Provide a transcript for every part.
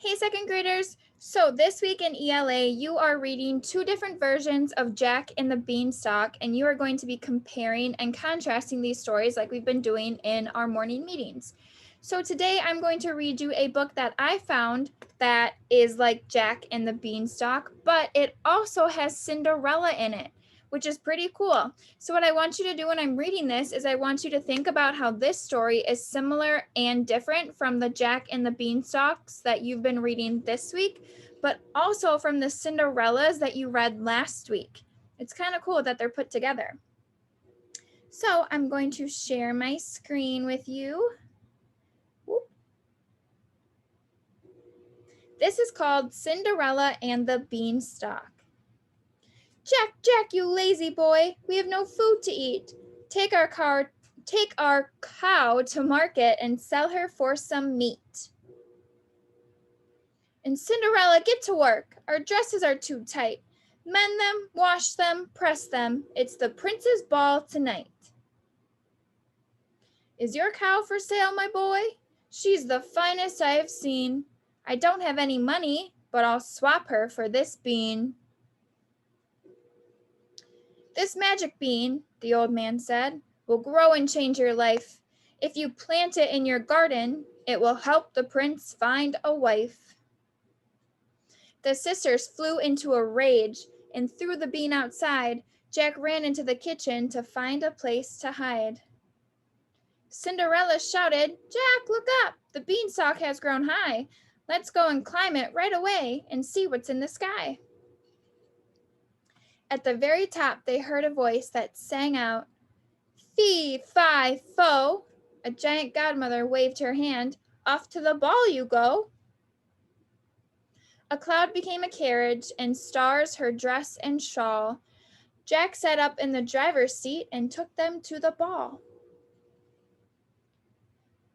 Hey, second graders. So this week in ELA, you are reading two different versions of Jack and the Beanstalk, and you are going to be comparing and contrasting these stories like we've been doing in our morning meetings. So today I'm going to read you a book that I found that is like Jack and the Beanstalk, but it also has Cinderella in it, which is pretty cool. So what I want you to do when I'm reading this is I want you to think about how this story is similar and different from the Jack and the Beanstalks that you've been reading this week, but also from the Cinderellas that you read last week. It's kind of cool that they're put together. So I'm going to share my screen with you. Whoop. This is called Cinderella and the Beanstalk. Jack, Jack, you lazy boy, we have no food to eat. Take our cow to market and sell her for some meat. And Cinderella, get to work. Our dresses are too tight. Mend them, wash them, press them. It's the prince's ball tonight. Is your cow for sale, my boy? She's the finest I have seen. I don't have any money, but I'll swap her for this bean. This magic bean, the old man said, will grow and change your life. If you plant it in your garden, it will help the prince find a wife. The sisters flew into a rage and threw the bean outside. Jack ran into the kitchen to find a place to hide. Cinderella shouted, Jack, look up! The beanstalk has grown high. Let's go and climb it right away and see what's in the sky. At the very top, they heard a voice that sang out, Fee, fi, fo. A giant godmother waved her hand. Off to the ball you go. A cloud became a carriage, and stars her dress and shawl. Jack sat up in the driver's seat and took them to the ball.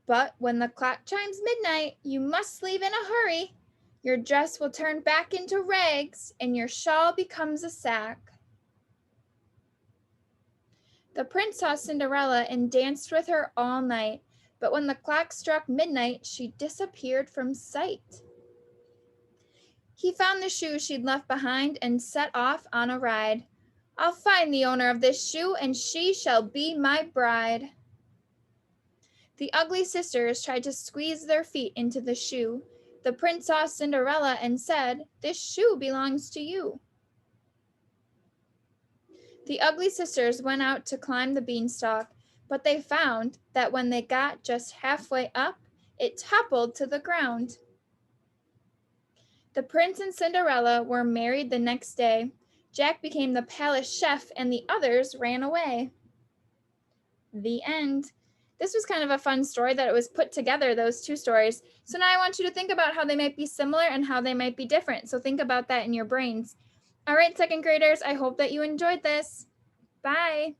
But when the clock chimes midnight, you must leave in a hurry. Your dress will turn back into rags, and your shawl becomes a sack. The prince saw Cinderella and danced with her all night, but when the clock struck midnight, she disappeared from sight. He found the shoe she'd left behind and set off on a ride. I'll find the owner of this shoe, and she shall be my bride. The ugly sisters tried to squeeze their feet into the shoe. The prince saw Cinderella and said, This shoe belongs to you. The ugly sisters went out to climb the beanstalk, but they found that when they got just halfway up, it toppled to the ground. The prince and Cinderella were married the next day. Jack became the palace chef and the others ran away. The end. This was kind of a fun story that it was put together, those two stories. So now I want you to think about how they might be similar and how they might be different. So think about that in your brains. All right, second graders, I hope that you enjoyed this. Bye.